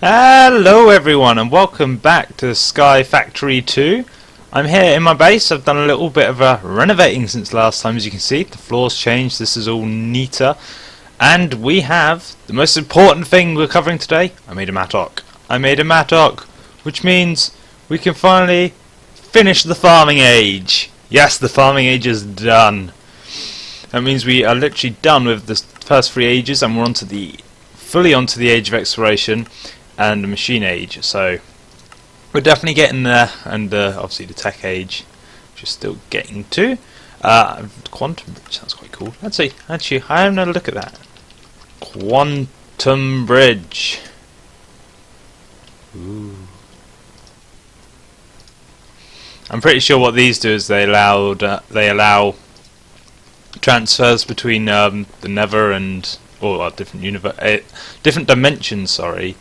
Hello everyone and welcome back to Sky Factory 2. I'm here in my base. I've done a little bit of renovating since last time. As you can see, the floor's changed, this is all neater. And we have the most important thing we're covering today. I made a mattock. Which means we can finally finish the farming age. Yes, the farming age is done. That means we are literally done with the first 3 ages and we're fully onto the age of exploration and the machine age, so we're definitely getting there, and obviously the tech age, which is still getting to. Quantum bridge sounds quite cool. Actually, I haven't had a look at that. Quantum bridge. Ooh. I'm pretty sure what these do is they allow transfers between the Nether and different dimensions. Sorry.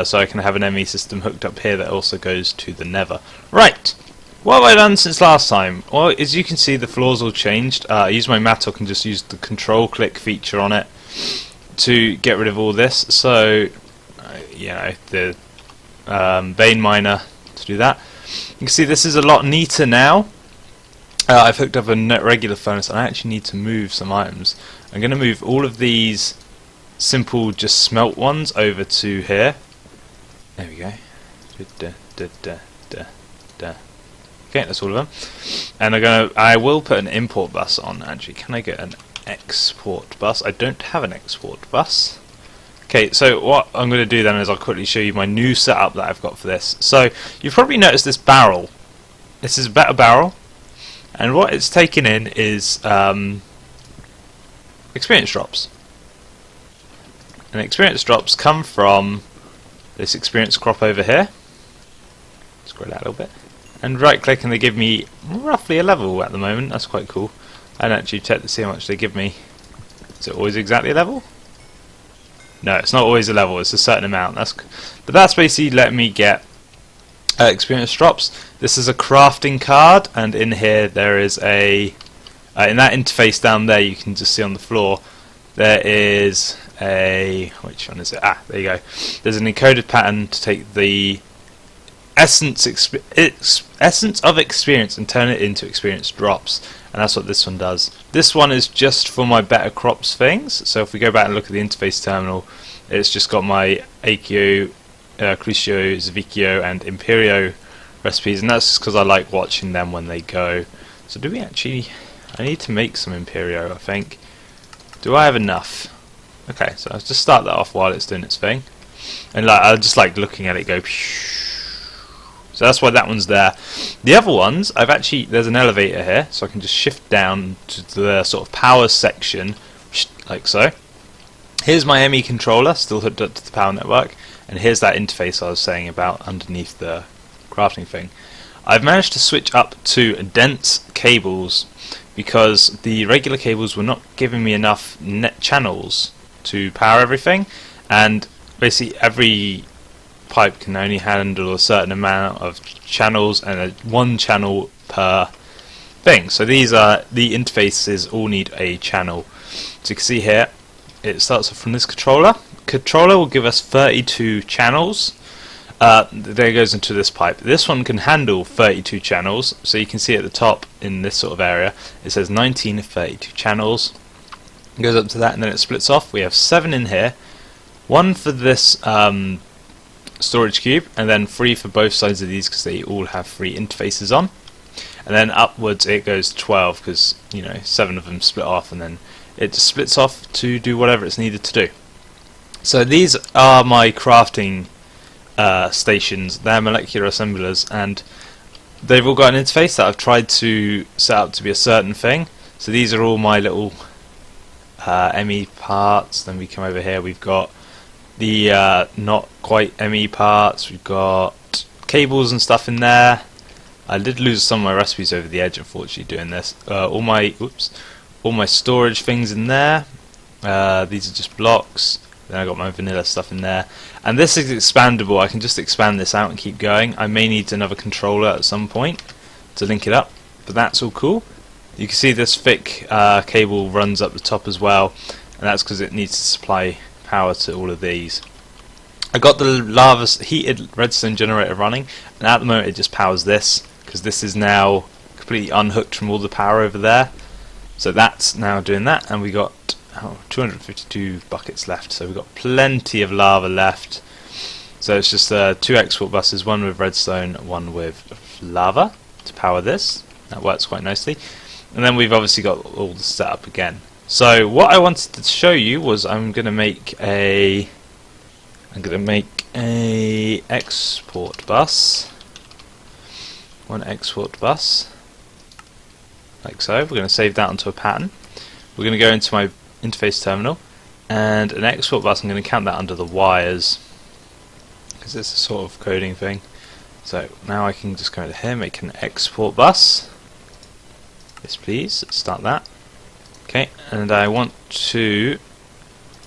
So I can have an ME system hooked up here that also goes to the Nether. Right, what have I done since last time? Well, as you can see, the floor's all changed. I used my mattock and just used the control click feature on it to get rid of all this. So, you know, the vein miner to do that. You can see this is a lot neater now. I've hooked up a regular furnace and I actually need to move some items. I'm going to move all of these simple just smelt ones over to here. There we go. Okay, that's all of them. And I will put an import bus on. Actually, can I get an export bus? I don't have an export bus. Okay, so what I'm going to do then is I'll quickly show you my new setup that I've got for this. So you've probably noticed this barrel. This is a better barrel, and what it's taken in is experience drops. And experience drops come from this experience crop over here. Scroll out a little bit. And right click and they give me roughly a level at the moment. That's quite cool. I don't actually check to see how much they give me. Is it always exactly a level? No, it's not always a level, it's a certain amount. But that's basically letting me get experience drops. This is a crafting card, and in here there is a in that interface down there you can just see on the floor there is which one is it? There you go. There's an encoded pattern to take the essence of experience and turn it into experience drops, and that's what this one does. This one is just for my better crops things. So if we go back and look at the interface terminal, it's just got my Accio, Crucio, Zavicchio and Imperio recipes, and that's just because I like watching them when they go. So do we actually... I need to make some Imperio, I think. Do I have enough? Okay, so I'll just start that off while it's doing its thing. And I just like looking at it go. So that's why that one's there. The other ones, there's an elevator here, so I can just shift down to the sort of power section, like so. Here's my ME controller, still hooked up to the power network, and here's that interface I was saying about underneath the crafting thing. I've managed to switch up to dense cables because the regular cables were not giving me enough net channels to power everything, and basically every pipe can only handle a certain amount of channels and one channel per thing. So these are the interfaces all need a channel. So you can see here it starts off from this controller. Controller will give us 32 channels. There goes into this pipe. This one can handle 32 channels, so you can see at the top in this sort of area it says 19 of 32 channels. It goes up to that and then it splits off. We have 7 in here, 1 for this storage cube, and then 3 for both sides of these because they all have 3 interfaces on. And then upwards it goes to 12 because, you know, 7 of them split off, and then it just splits off to do whatever it's needed to do. So these are my crafting stations. They're molecular assemblers, and they've all got an interface that I've tried to set up to be a certain thing. So these are all my little ME parts. Then we come over here, we've got the not quite ME parts, we've got cables and stuff in there. I did lose some of my recipes over the edge, unfortunately, doing this. All my storage things in there. These are just blocks. Then I got my vanilla stuff in there, and this is expandable. I can just expand this out and keep going. I may need another controller at some point to link it up, but that's all cool. You can see this thick cable runs up the top as well, and that's because it needs to supply power to all of these. I got the lava heated redstone generator running, and at the moment it just powers this, because this is now completely unhooked from all the power over there. So that's now doing that, and we got 252 buckets left, so we've got plenty of lava left. So it's just 2 export buses, one with redstone, one with lava to power this. That works quite nicely. And then we've obviously got all the setup again. So what I wanted to show you was I'm going to make a export bus. One export bus, like so. We're going to save that onto a pattern. We're going to go into my interface terminal, and an export bus, I'm going to count that under the wires, because it's a sort of coding thing. So now I can just go into here, make an export bus. Yes please, let's start that. Okay, and I want to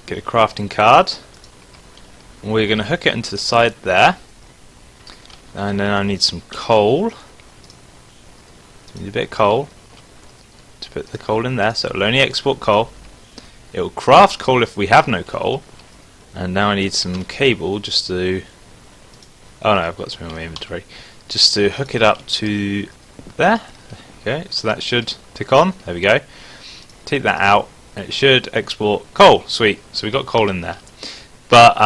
get a crafting card. We're going to hook it into the side there, and then I need some coal. Need a bit of coal to put the coal in there, so it'll only export coal. It will craft coal if we have no coal, and now I need some cable just to... oh no, I've got some in my inventory. Just to hook it up to there. Okay, so that should tick on. There we go. Take that out, and it should export coal. Sweet. So we got coal in there. But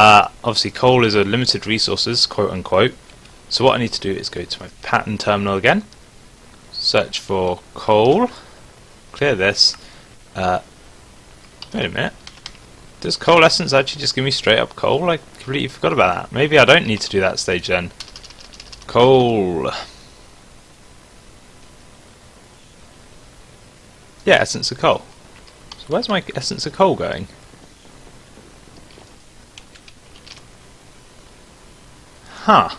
obviously coal is a limited resources, quote unquote. So what I need to do is go to my pattern terminal again, search for coal, clear this. Wait a minute. Does coal essence actually just give me straight up coal? I completely forgot about that. Maybe I don't need to do that stage then. Coal. Yeah, essence of coal. So where's my essence of coal going? Huh.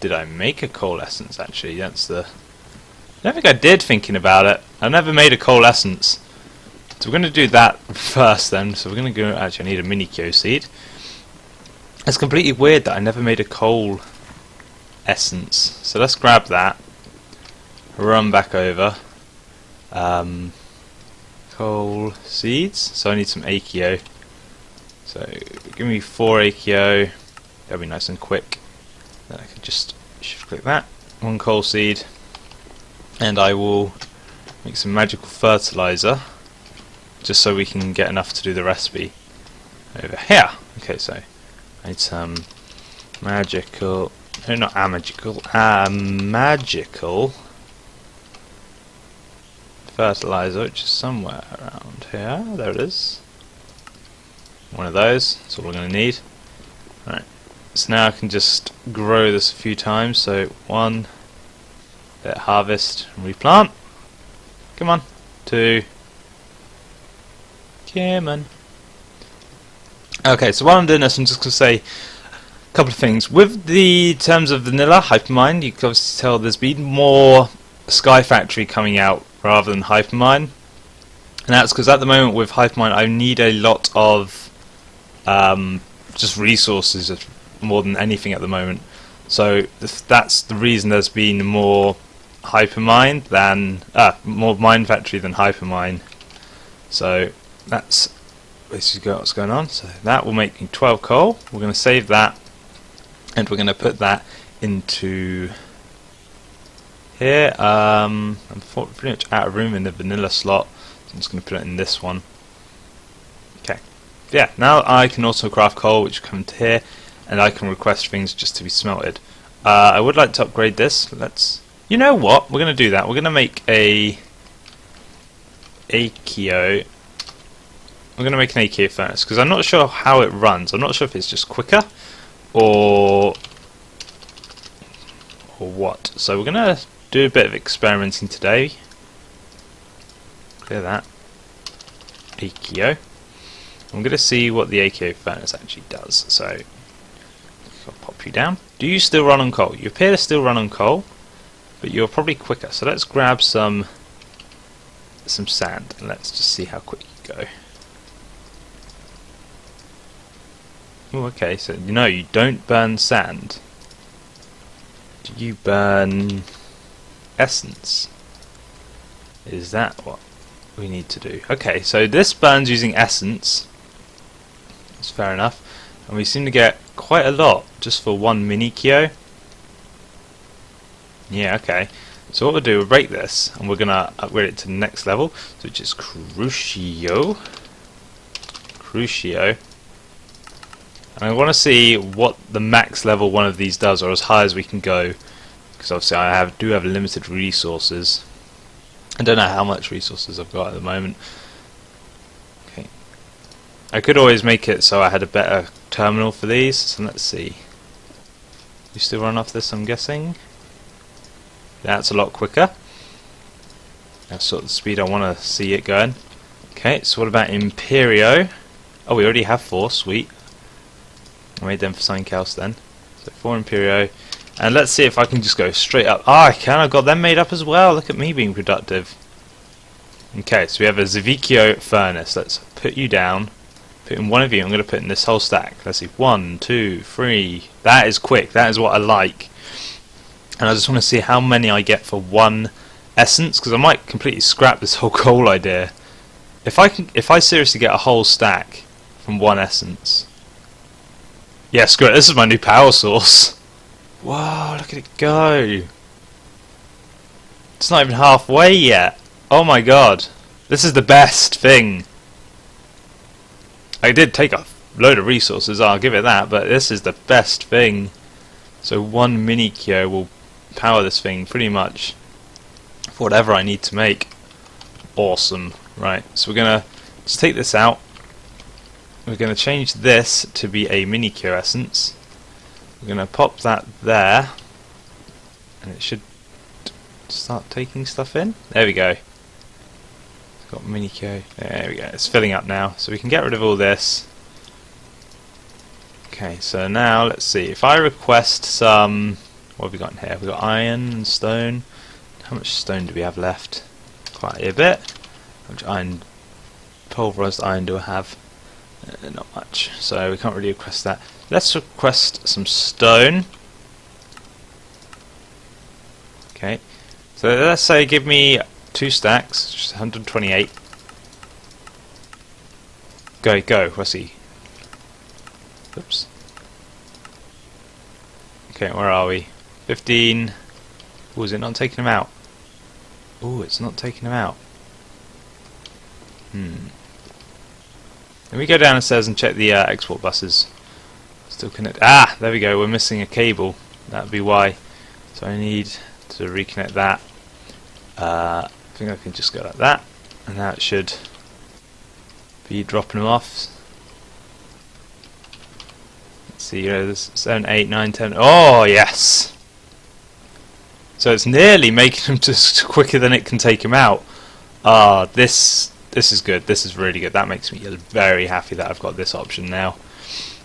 Did I make a coal essence actually? That's the... I don't think I did, thinking about it. I've never made a coal essence. So we're going to do that first then. So we're going to go... actually I need a mini Kyo seed. It's completely weird that I never made a coal essence. So let's grab that. Run back over. Coal seeds. So I need some Akio. So give me 4 Akio. That'll be nice and quick. Then I can just shift click that. 1 coal seed. And I will make some magical fertilizer, just so we can get enough to do the recipe over here. Okay, so I need some magical, no, not magical, magical fertilizer, which is somewhere around here. There it is. One of those. That's all we're going to need. Alright. So now I can just grow this a few times. So 1, let harvest and replant. Come on. 2. Come on. Okay, so while I'm doing this, I'm just going to say a couple of things. With the terms of vanilla Hypermine, you can obviously tell there's been more Sky Factory coming out rather than Hypermine. And that's because at the moment with Hypermine I need a lot of just resources more than anything at the moment. So that's the reason there's been more Hypermine than more Mine Factory than Hypermine. So that's basically what's going on. So that will make me 12 coal. We're going to save that, and we're going to put that into here. I'm pretty much out of room in the vanilla slot, so I'm just going to put it in this one. Okay. Yeah, now I can also craft coal, which will come to here, and I can request things just to be smelted. I would like to upgrade this. You know what? We're going to do that. We're going to make a Akio. I'm going to make an Akio furnace, because I'm not sure how it runs. I'm not sure if it's just quicker or what. So we're going to do a bit of experimenting today. Clear that. Akio. I'm going to see what the Akio furnace actually does. So I'll pop you down. Do you still run on coal? You appear to still run on coal, but you're probably quicker. So let's grab some sand and let's just see how quick you go. Oh, okay, so no, you don't burn sand. Do you burn essence? Is that what we need to do? Okay, so this burns using essence. That's fair enough. and we seem to get quite a lot just for one mini Kyo. Yeah, okay. So what we'll do, we'll break this, and we're gonna upgrade it to the next level, which is Crucio. And I want to see what the max level one of these does, or as high as we can go, because obviously I do have limited resources. I don't know how much resources I've got at the moment. Okay, I could always make it so I had a better terminal for these. So let's see. You still run off this, I'm guessing. That's a lot quicker. That's sort of the speed I want to see it going. Okay, so what about Imperio? Oh, we already have 4, sweet. I made them for something else then. So 4 Imperio. And let's see if I can just go straight up. Ah, I can, I've got them made up as well. Look at me being productive. Okay, so we have a Zavicchio furnace. Let's put you down. Put in one of you. I'm going to put in this whole stack. Let's see. 1, 2, 3. That is quick. That is what I like. And I just want to see how many I get for one essence, because I might completely scrap this whole coal idea. If I seriously get a whole stack from one essence. Yeah, screw it. This is my new power source. Wow, look at it go. It's not even halfway yet. Oh my god. This is the best thing. I did take a load of resources, I'll give it that, but this is the best thing. So one mini Kyo will power this thing pretty much for whatever I need to make. Awesome. Right, so we're going to just take this out. We're going to change this to be a mini Kyo essence. We're going to pop that there, and it should start taking stuff in. There we go. It's got mini Kyo. There we go. It's filling up now, so we can get rid of all this. Okay, so now let's see. If I request some, what have we got in here? We've got iron and stone. How much stone do we have left? Quite a bit. How much iron, pulverized iron do I have? Not much, so we can't really request that. Let's request some stone. Okay, so let's say give me 2 stacks, just 128. Go, Russie. Oops. Okay, where are we? 15. Oh, is it not taking them out? Oh, it's not taking them out. Let me go downstairs and check the export buses. Still connect. Ah, there we go. We're missing a cable. That'd be why. So I need to reconnect that. I think I can just go like that, and that should be dropping them off. Let's see. There's 7, 8, 9, 10. Oh yes. So it's nearly making them just quicker than it can take them out. Ah, this is good. This is really good. That makes me very happy that I've got this option now.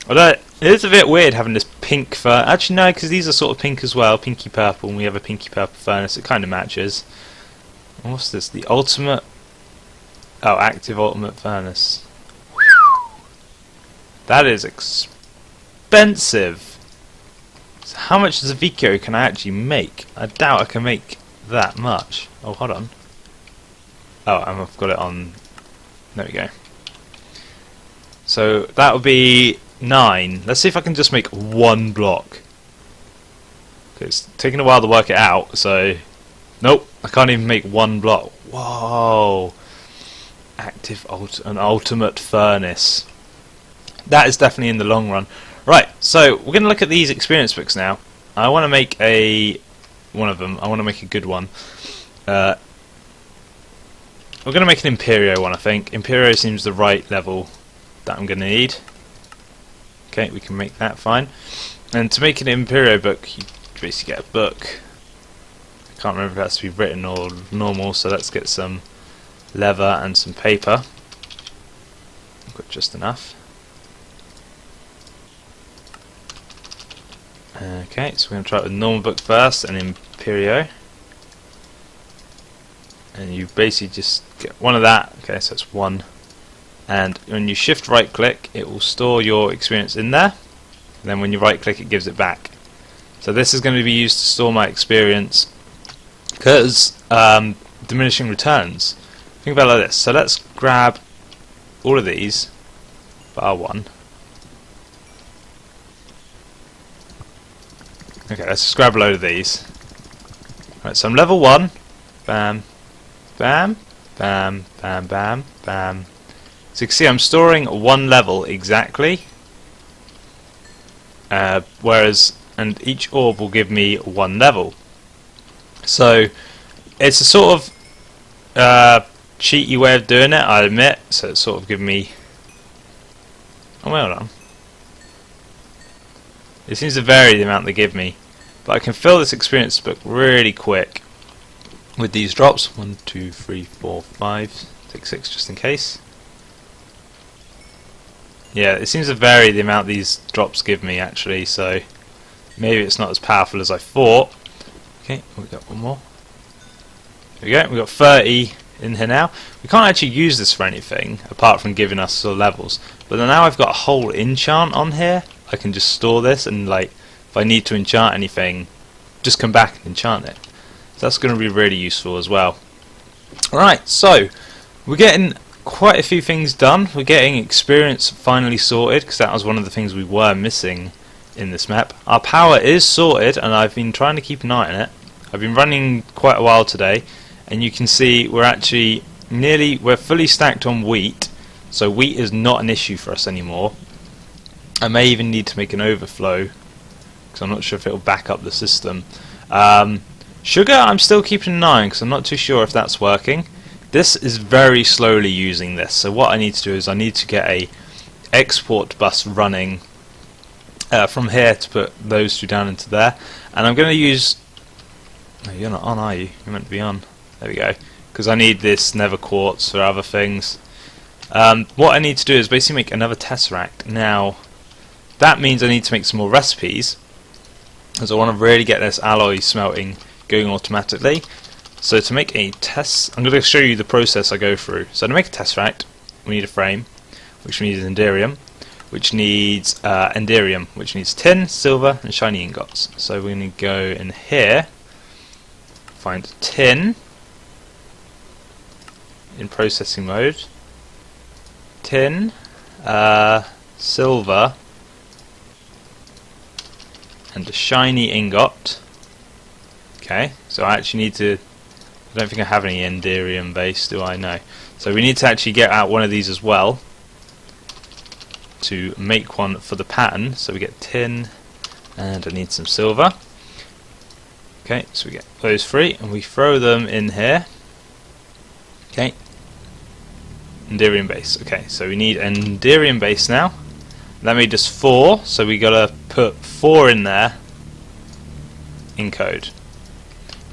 Although it is a bit weird having this pink fur. Actually, no, because these are sort of pink as well, pinky purple, and we have a pinky purple furnace. It kind of matches. What's this? The ultimate. Oh, active ultimate furnace. That is expensive. So how much Zavicchio can I actually make? I doubt I can make that much. Oh, hold on. Oh, I've got it on. There we go. So that would be 9. Let's see if I can just make 1 block. It's taking a while to work it out, so nope, I can't even make 1 block. Whoa! Active an ultimate furnace. That is definitely in the long run. Right, so we're going to look at these experience books now. I want to make one of them. I want to make a good one. We're going to make an Imperio one, I think. Imperio seems the right level that I'm going to need. Okay, we can make that fine. And to make an Imperio book, you basically get a book. I can't remember if it has to be written or normal, so let's get some leather and some paper. I've got just enough. Okay, so we're going to try it with normal book first and Imperio. And you basically just get one of that. Okay, so that's 1. And when you shift right click, it will store your experience in there. And then when you right click, it gives it back. So this is going to be used to store my experience because diminishing returns. Think about it like this. So let's grab all of these, bar 1. Okay, let's just grab a load of these. Right, so I'm level 1. Bam, bam, bam, bam, bam, bam. So you can see I'm storing 1 level exactly. And each orb will give me 1 level. So it's a sort of cheaty way of doing it, I admit. So it's sort of giving me... Oh, well done. It seems to vary the amount they give me, but I can fill this experience book really quick with these drops. 1, 2, 3, 4, 5, 6, 6, just in case. Yeah, it seems to vary the amount these drops give me actually, so maybe it's not as powerful as I thought. Okay, we've got one more. There we go, we've got 30 in here now. We can't actually use this for anything apart from giving us the levels, but now I've got a whole enchant on here. I can just store this, and like if I need to enchant anything, just come back and enchant it. So that's going to be really useful as well. Alright, so we're getting quite a few things done. We're getting experience finally sorted, because that was one of the things we were missing in this map. Our power is sorted, and I've been trying to keep an eye on it. I've been running quite a while today, and you can see we're actually we're fully stacked on wheat, so wheat is not an issue for us anymore. I may even need to make an overflow, because I'm not sure if it'll back up the system. Sugar I'm still keeping an eye on, because I'm not too sure if that's working. This is very slowly using this, so what I need to do is I need to get a export bus running from here to put those two down into there, and I'm going to use... Oh, you're not on, are you? You're meant to be on. There we go. Because I need this nether quartz for other things. What I need to do is basically make another tesseract. Now, that means I need to make some more recipes, because I want to really get this alloy smelting going automatically. So to make a I'm going to show you the process I go through. So to make a tesseract, we need a frame, which needs enderium, which needs which needs tin, silver, and shiny ingots. So we're going to go in here, find tin in processing mode, tin, silver, and a shiny ingot. Okay, so I actually need to... I don't think I have any enderium base, do I? No. So we need to actually get out one of these as well to make one for the pattern. So we get tin, and I need some silver. Okay, so we get those 3, and we throw them in here. Okay, enderium base. Okay, so we need enderium base now. That made us 4, so we gotta put 4 in there in code.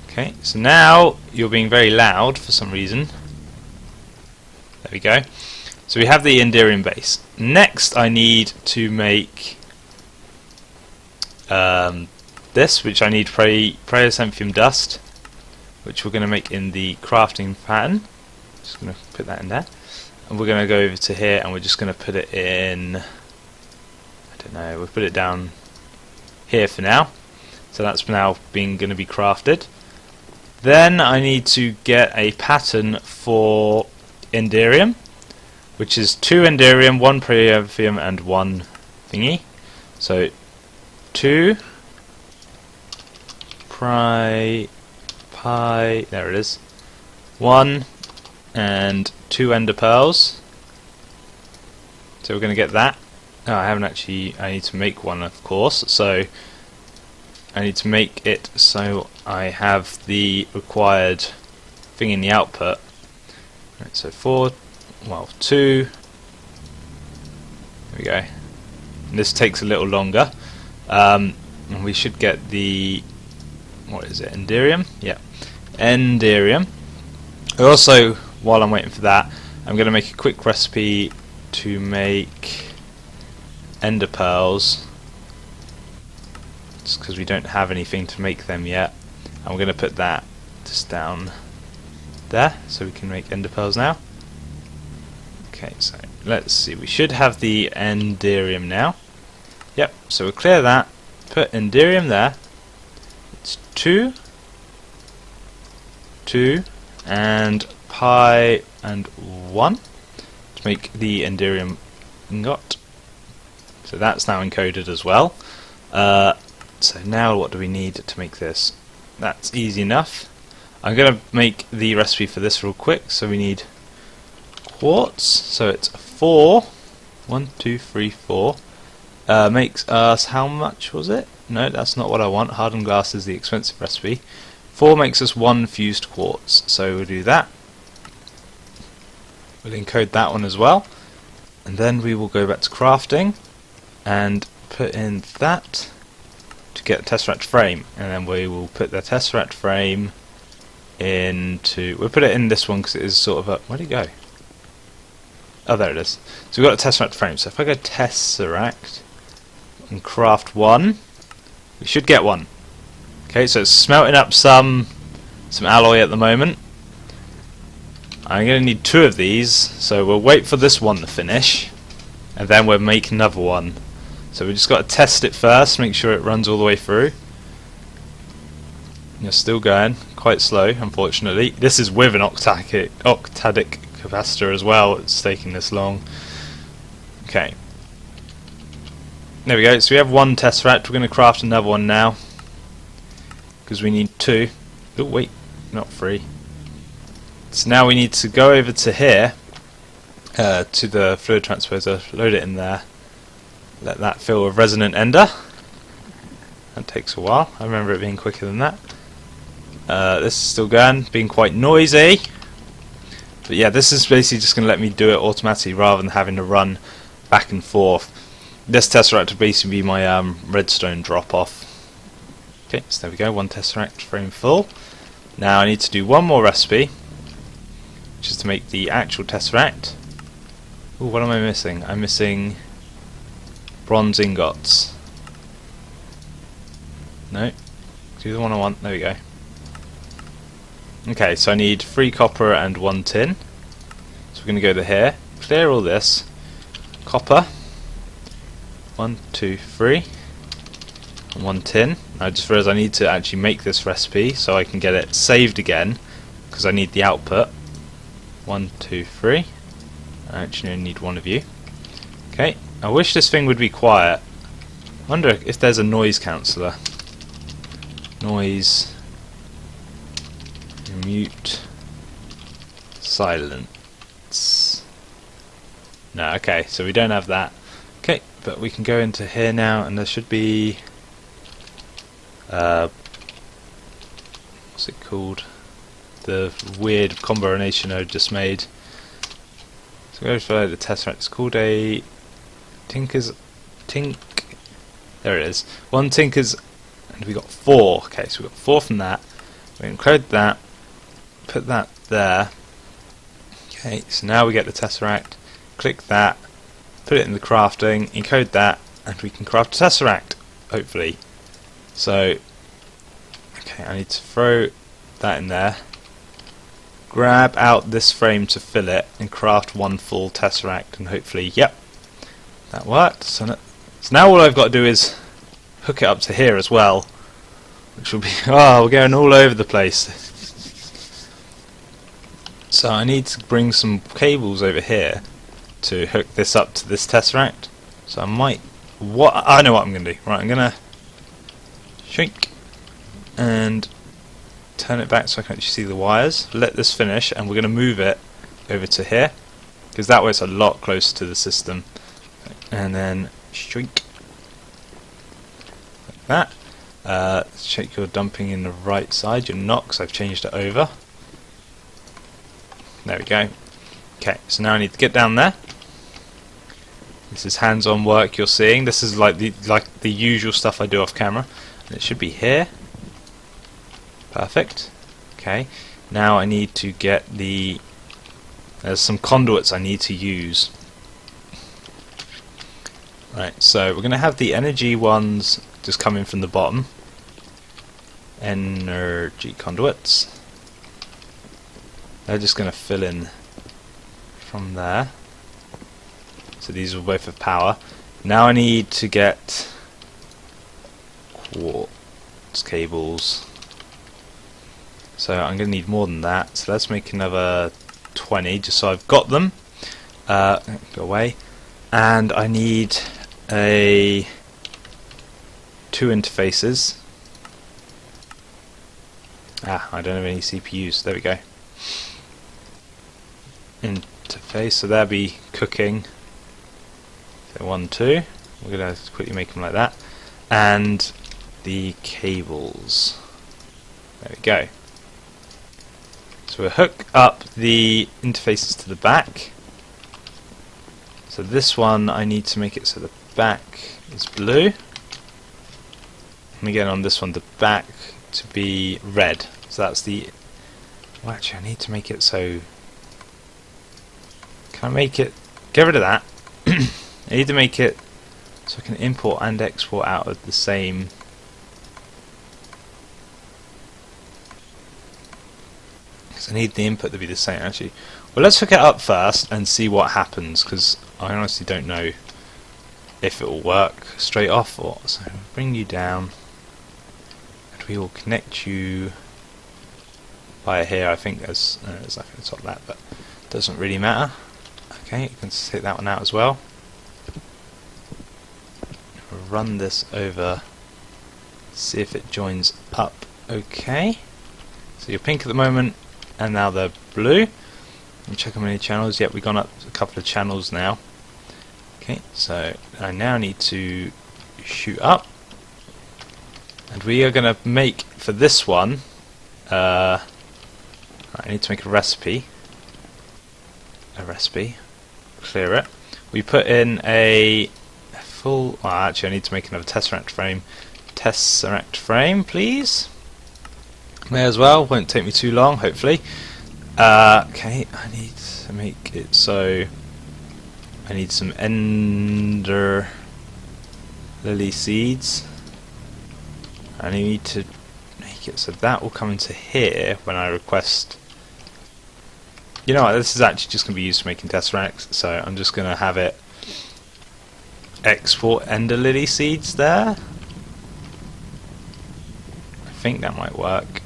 Okay, so now you're being very loud for some reason. There we go. So we have the enderium base. Next I need to make this, which I need praeosemphium dust, which we're going to make in the crafting pattern. Just going to put that in there. And we're going to go over to here, and we're just going to put it in... I don't know, we'll put it down here for now. So that's now going to be crafted. Then I need to get a pattern for enderium, which is 2 enderium, 1 praeosemphium, and 1 thingy. So 2 there it is, 1 and 2 ender pearls. So we're going to get that. Oh, I haven't actually... I need to make one, of course, so I need to make it so I have the required thing in the output. Right, so 2. There we go. And this takes a little longer. And we should get the... what is it? Enderium? Yeah. Enderium. Also, while I'm waiting for that, I'm going to make a quick recipe to make ender pearls, just because we don't have anything to make them yet. I'm going to put that just down there so we can make ender pearls now. Okay, so let's see, we should have the enderium now. Yep, so we'll clear that, put enderium there. It's 2, and pi and 1 to make the enderium ingot. So that's now encoded as well. so now what do we need to make this? That's easy enough. I'm going to make the recipe for this real quick. So we need quartz, so it's 4. 1, 2, 3, 4. Makes us, how much was it? No, that's not what I want. Hardened glass is the expensive recipe. 4 makes us 1 fused quartz, so we'll do that. We'll encode that one as well, and then we will go back to crafting and put in that to get a tesseract frame, and then we will put the tesseract frame into, we'll put it in this one because it is sort of a, where'd it go? Oh, there it is. So we've got a tesseract frame, so if I go tesseract and craft 1, we should get one. Okay, so it's smelting up some alloy at the moment. I'm going to need 2 of these, so we'll wait for this one to finish, and then we'll make another one. So we just got to test it first, make sure it runs all the way through. You're still going, quite slow, unfortunately. This is with an octadic capacitor as well, it's taking this long. Okay. There we go, so we have 1 tesseract, we're going to craft another one now, because we need 2. Oh wait, not 3. So now we need to go over to here, to the fluid transposer, load it in there, let that fill with resonant ender. That takes a while, I remember it being quicker than that. This is still going, being quite noisy. But yeah, this is basically just going to let me do it automatically rather than having to run back and forth. This tesseract will basically be my redstone drop off. Okay, so there we go, 1 tesseract frame full. Now I need to do one more recipe, which is to make the actual tesseract. Ooh, what am I missing? I'm missing bronze ingots. No, do the one I want, there we go. Okay, so I need 3 copper and 1 tin. So we're going to go to here, clear all this, copper, 1, 2, 3, and 1 tin. I just realised I need to actually make this recipe so I can get it saved again, because I need the output. 1, 2, 3. I actually only need 1 of you. Okay, I wish this thing would be quiet. I wonder if there's a noise canceller. Noise, mute, silence. No, okay, so we don't have that. Okay, but we can go into here now, and there should be what's it called? The weird combination I just made. So go for the tesseract. It's called a there it is. 1 Tinker's, and we got 4. Okay, so we got 4 from that. We encode that, put that there. Okay, so now we get the tesseract. Click that, put it in the crafting, encode that, and we can craft a tesseract, hopefully. So, okay, I need to throw that in there. Grab out this frame to fill it, and craft 1 full tesseract, and hopefully, yep, that worked. So now all I've got to do is hook it up to here as well, which will be, oh, we're going all over the place. So I need to bring some cables over here to hook this up to this tesseract. So I might, I know what I'm going to do. Right, I'm going to shrink and turn it back so I can actually see the wires. Let this finish, and we're going to move it over to here, because that way it's a lot closer to the system. And then shrink like that. Check you're dumping in the right side. You're not, because I've changed it over. There we go. Okay, so now I need to get down there. This is hands-on work you're seeing. This is like the usual stuff I do off camera. And it should be here. Perfect. Okay. Now I need to get the, there's some conduits I need to use. Right, so we're going to have the energy ones just coming from the bottom. Energy conduits. They're just going to fill in from there. So these will both have power. Now I need to get quartz cables. So I'm going to need more than that. So let's make another 20 just so I've got them. Go away. And I need a 2 interfaces. I don't have any CPUs. There we go. Interface, so there'll be cooking. So 1, 2. We're going to quickly make them like that. And the cables. There we go. So we'll hook up the interfaces to the back. So this one, I need to make it so the back is blue. And again on this one, the back to be red. So that's the... Well, actually, I need to make it so... Can I make it... Get rid of that. I need to make it so I can import and export out of the same... Because I need the input to be the same, actually. Well, let's hook it up first and see what happens, because I honestly don't know if it will work straight off or... So I'll bring you down, and we will connect you via here. I think there's nothing to stop that, but it doesn't really matter. Okay, you can take that one out as well. We'll run this over, see if it joins up. Okay, so you're pink at the moment, and now they're blue. Let me check how many channels. Yep, we've gone up a couple of channels now. Okay, so I now need to shoot up, and we are going to make, for this one, I need to make a recipe. Clear it. We put in a full... Oh, actually I need to make another tesseract frame. Tesseract frame, please. May as well, won't take me too long, hopefully. Okay, I need to make it so... I need some ender lily seeds. I need to make it so that will come into here when I request... You know what, this is actually just going to be used for making tesseracts, so I'm just going to have it export ender lily seeds there. I think that might work.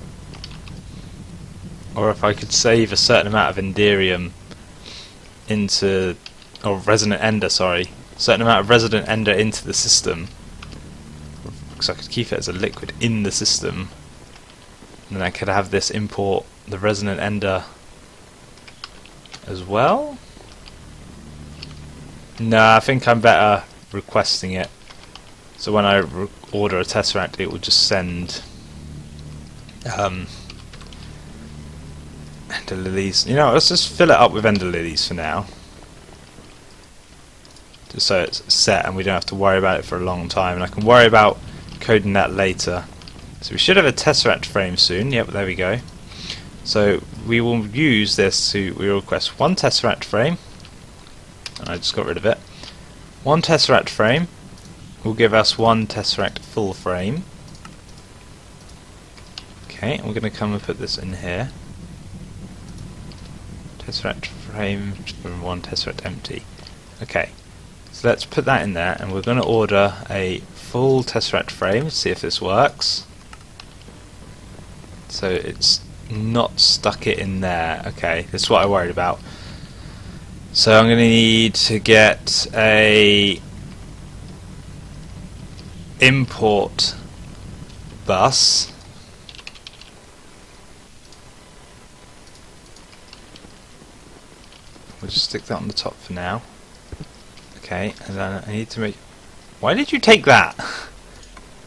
Or if I could save a certain amount of enderium into... or resident ender, sorry. Certain amount of resident ender into the system. Because I could keep it as a liquid in the system. And then I could have this import the resident ender as well. No, I think I'm better requesting it. So when I order a tesseract, it will just send ender lilies. You know, let's just fill it up with ender lilies for now. Just so it's set and we don't have to worry about it for a long time. And I can worry about coding that later. So we should have a tesseract frame soon. Yep, there we go. So we will use this to... We request one tesseract frame. And I just got rid of it. One tesseract frame will give us one tesseract full frame. Okay, and we're going to come and put this in here. Tesseract frame from one tesseract empty. Okay, so let's put that in there, and we're going to order a full tesseract frame to see if this works. So it's not stuck it in there. Okay, this is what I worried about. So I'm going to need to get a import bus. We'll just stick that on the top for now. Okay, and then I need to make... Why did you take that? I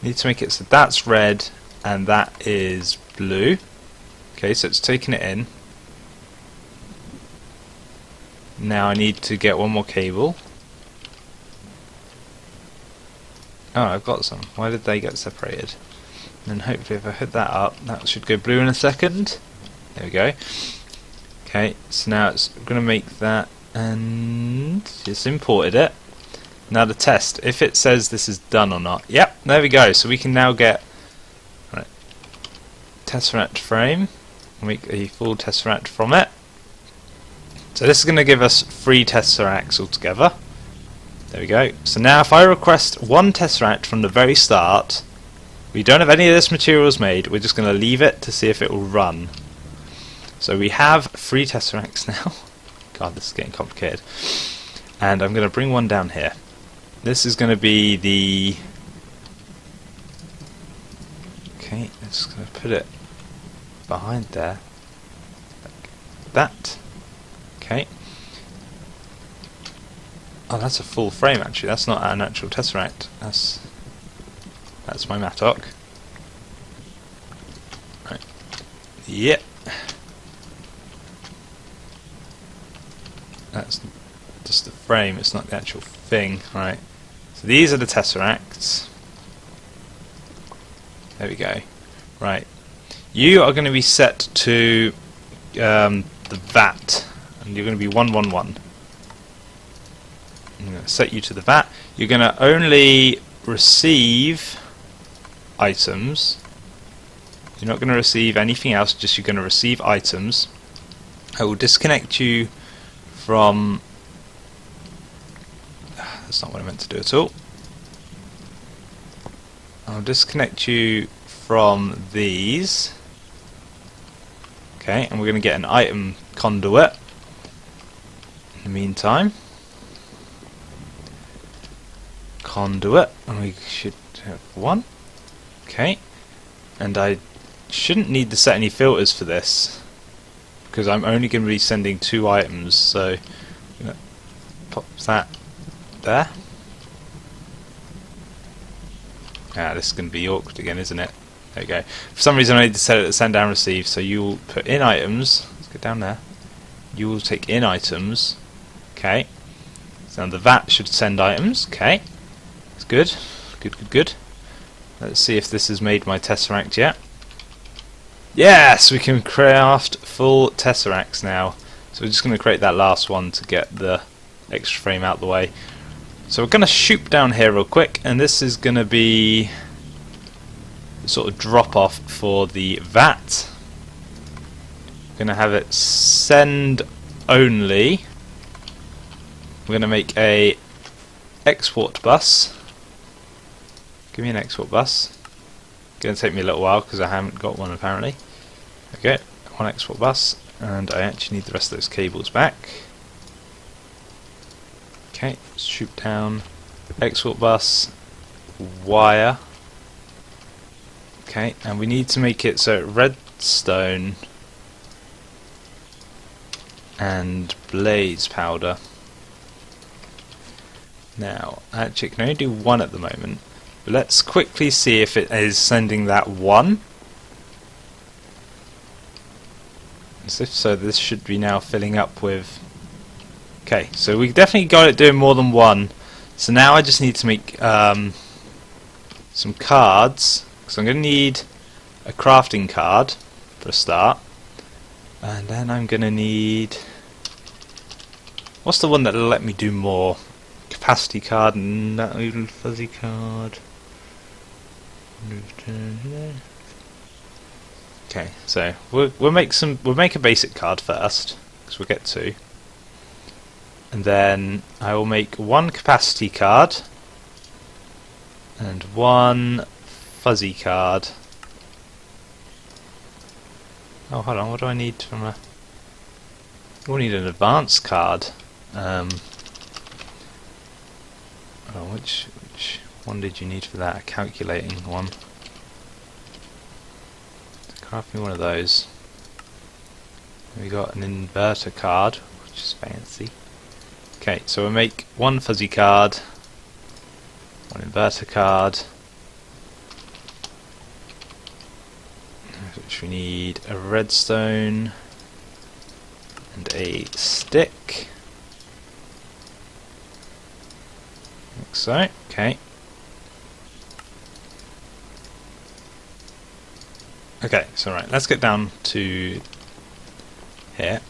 need to make it so that's red and that is blue. Okay, so it's taken it in. Now I need to get one more cable. Oh, I've got some. Why did they get separated? And then hopefully if I hook that up, that should go blue in a second. There we go. Okay, so now it's going to make that, and just imported it. Now the test, if it says this is done or not. Yep, there we go. So we can now get tesseract frame, make a full tesseract from it. So this is going to give us 3 tesseracts altogether. There we go. So now if I request one tesseract from the very start, we don't have any of this materials made, we're just going to leave it to see if it will run. So we have 3 tesseracts now. God, this is getting complicated. And I'm going to bring one down here. This is going to be the Okay, I'm just going to put it behind there. Like that. Okay. Oh, that's a full frame actually. That's not an actual tesseract. That's my mattock. Right. Yep. That's just the frame. It's not the actual thing. Right. So these are the tesseracts. There we go. Right. You are going to be set to the vat, and you're going to be 111. I'm going to set you to the vat. You're going to only receive items. You're not going to receive anything else, just you're going to receive items. I will disconnect you from... That's not what I meant to do at all. I'll disconnect you from these. Okay, and we're going to get an item conduit in the meantime. Conduit, and we should have one. Okay, and I shouldn't need to set any filters for this because I'm only going to be sending 2 items, so I'm going to pop that there. This is going to be awkward again, isn't it? There we go. For some reason I need to set it to send down receive, so you will put in items. Let's get down there. You will take in items. Okay. So now the vat should send items. Okay. That's good. Good. Let's see if this has made my tesseract yet. Yes! We can craft full tesseracts now. So we're just going to create that last one to get the extra frame out of the way. So we're going to shoot down here real quick, and this is going to be the sort of drop off for the vat. We're going to have it send only. We're going to make a export bus. Give me an export bus. Going to take me a little while because I haven't got one apparently. Okay, one export bus, and I actually need the rest of those cables back. Okay, shoot down, export bus, wire. Okay, and we need to make it so redstone and blaze powder. Now, actually, I can only do 1 at the moment, but let's quickly see if it is sending that 1. As if so, this should be now filling up with... Okay, so we definitely got it doing more than 1. So now I just need to make some cards, because I'm going to need a crafting card for a start. And then I'm going to need... What's the one that'll let me do more? Capacity card and that little fuzzy card. Okay, so we'll make a basic card first, because we'll get 2. And then I will make 1 capacity card and 1 fuzzy card. Oh, hold on, what do I need from a... We'll need an advanced card. Hold on, which one did you need for that? A calculating one. Craft me one of those. We got an inverter card, which is fancy. Okay, so we'll make 1 fuzzy card, 1 inverter card, which we need a redstone and a stick. Like so, okay. Okay, so right, let's get down to here.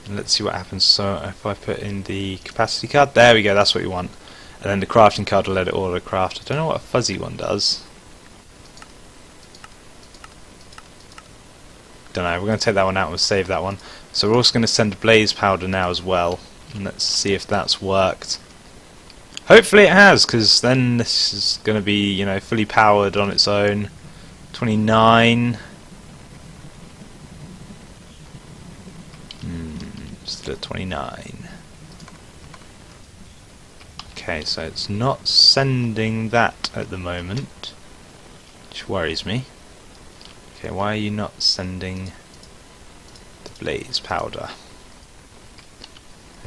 And let's see what happens. So if I put in the capacity card, there we go, that's what you want. And then the crafting card will let it auto craft. I don't know what a fuzzy one does. Don't know, we're going to take that one out and we'll save that one. So we're also going to send blaze powder now as well. And let's see if that's worked. Hopefully it has, because then this is going to be, you know, fully powered on its own. 29. Still at 29. Okay, so it's not sending that at the moment, which worries me. Okay, why are you not sending the blaze powder?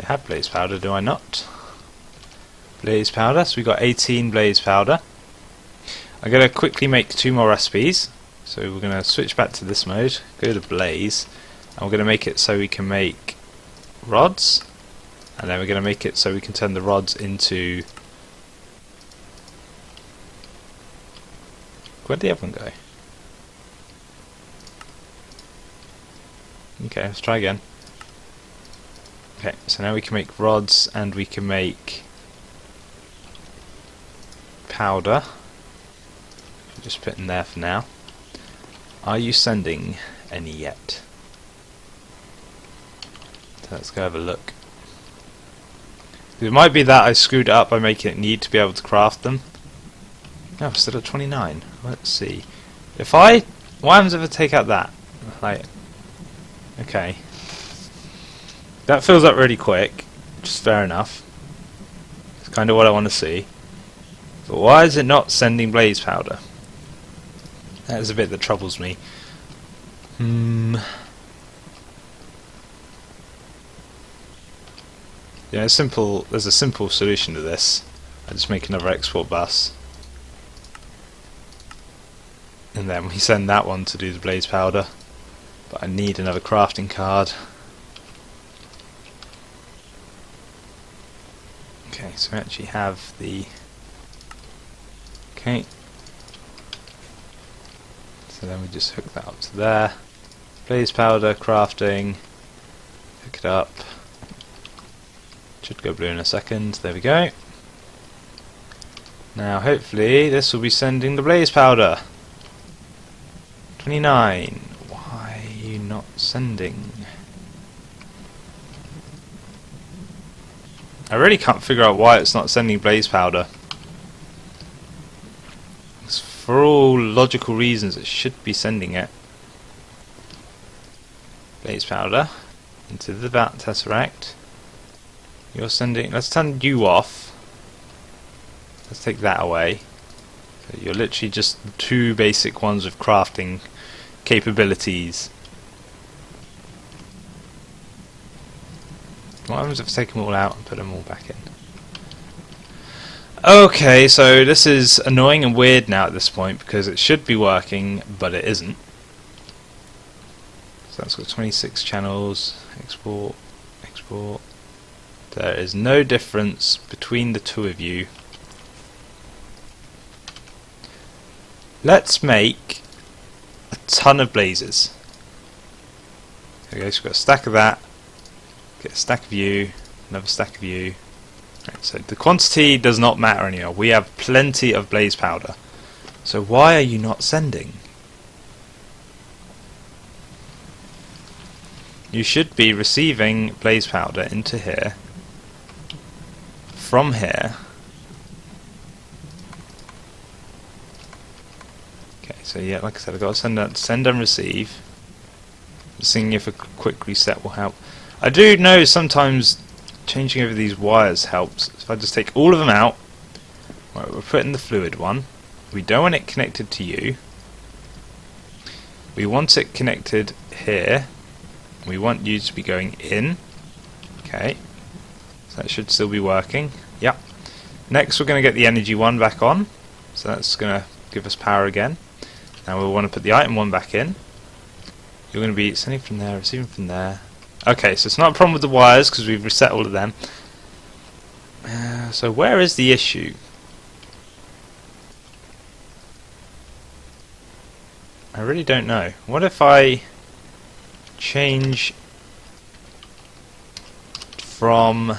I have blaze powder, do I not? Blaze powder, so we got 18 blaze powder. I'm going to quickly make 2 more recipes. So we're going to switch back to this mode, go to blaze, and we're going to make it so we can make rods, and then we're going to make it so we can turn the rods into... Where'd the other one go? Okay, let's try again. Okay, so now we can make rods and we can make powder. Just put in there for now. Are you sending any yet? So let's go have a look. It might be that I screwed it up by making it need to be able to craft them. No, we're still at 29. Let's see. If I... What happens if I take out that? Like... Okay. That fills up really quick, which is fair enough. It's kind of what I want to see. But why is it not sending blaze powder? That is a bit that troubles me. Yeah, there's a simple solution to this. I just make another export bus. And then we send that one to do the blaze powder. But I need another crafting card. Okay, so we actually have the... Okay. So then we just hook that up to there. Blaze powder, crafting. Pick it up. Should go blue in a second. There we go. Now hopefully this will be sending the blaze powder. 29. Why are you not sending? I really can't figure out why it's not sending blaze powder. For all logical reasons it should be sending it. Blaze powder into the Bat Tesseract. You're sending... Let's turn you off. Let's take that away. So you're literally just 2 basic ones with crafting capabilities. What happens if I take them all out and put them all back in? Okay, so this is annoying and weird now at this point because it should be working, but it isn't. So that's got 26 channels. Export, export. There is no difference between the 2 of you. Let's make a ton of blazes. Okay, so we've got a stack of that. Get a stack of you, another stack of you. Right, so the quantity does not matter anymore. We have plenty of blaze powder. So why are you not sending? You should be receiving blaze powder into here. From here. Okay, so yeah, like I said, I've got to send and receive. Seeing if a quick reset will help. I do know sometimes changing over these wires helps. If I just take all of them out, right, we're putting the fluid one. We don't want it connected to you. We want it connected here. We want you to be going in. Okay, so that should still be working. Yep. Next we're going to get the energy one back on. So that's going to give us power again. Now we'll want to put the item one back in. You're going to be sending from there, receiving from there. Okay, so it's not a problem with the wires because we've reset all of them. So where is the issue? I really don't know. What if I change from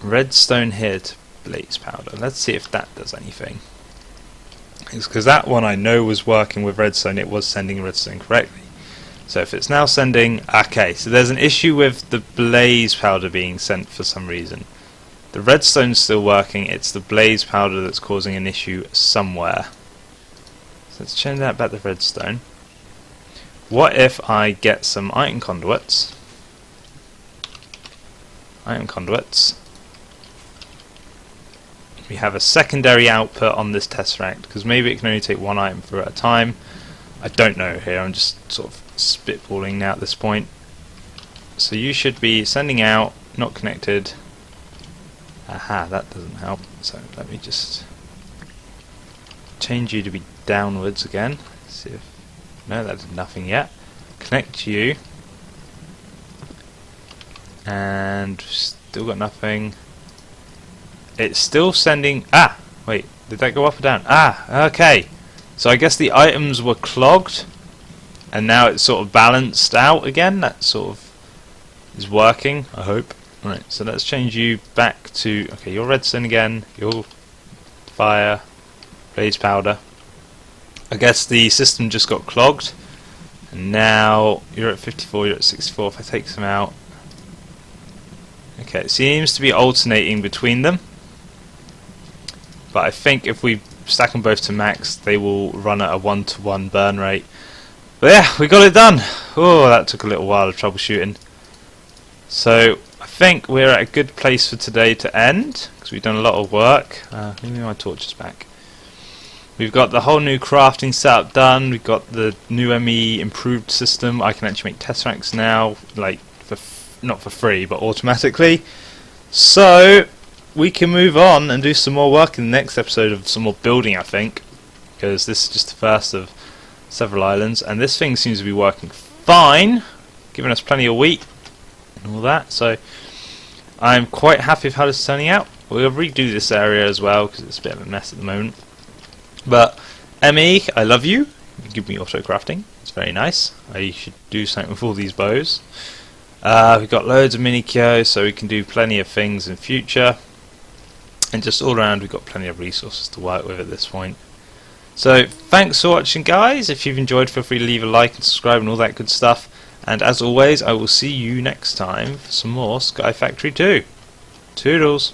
redstone here to blaze powder? Let's see if that does anything. It's because that one I know was working with redstone. It was sending redstone correctly. So if it's now sending... Okay, so there's an issue with the blaze powder being sent for some reason. The redstone's still working, it's the blaze powder that's causing an issue somewhere. So let's change that back to redstone. What if I get some iron conduits? Iron conduits. we have a secondary output on this tesseract, because maybe it can only take one item through at a time. I don't know here, I'm just sort of spitballing now at this point. So you should be sending out, not connected. Aha, that doesn't help. So let me just change you to be downwards again. See if, no, that did nothing yet. Connect you. And still got nothing. It's still sending. Ah, wait, did that go up or down? Ah, okay. So I guess the items were clogged, and now it's sort of balanced out again. That sort of is working, I hope. Right, so let's change you back to. Okay, you're redstone again. You're fire, blaze powder. I guess the system just got clogged, and now you're at 54. You're at 64. If I take some out. Okay, it seems to be alternating between them, but I think if we stack them both to max, they will run at a 1-to-1 burn rate. But yeah, we got it done. Oh, that took a little while of troubleshooting. So I think we're at a good place for today to end, because we've done a lot of work. Let me my torches back. We've got the whole new crafting setup done. We've got the new ME improved system. I can actually make tesseracts now, like not for free, but automatically. So we can move on and do some more work in the next episode of some more building, I think, because this is just the first of several islands, and this thing seems to be working fine, giving us plenty of wheat and all that. So I'm quite happy with how this is turning out. We'll redo this area as well because it's a bit of a mess at the moment. But ME, I love you. You give me auto crafting. It's very nice. I should do something with all these bows. We've got loads of mini Kyo, so we can do plenty of things in future. And just all around, we've got plenty of resources to work with at this point. So thanks for watching, guys. If you've enjoyed, feel free to leave a like and subscribe and all that good stuff. And as always, I will see you next time for some more Sky Factory 2. Toodles.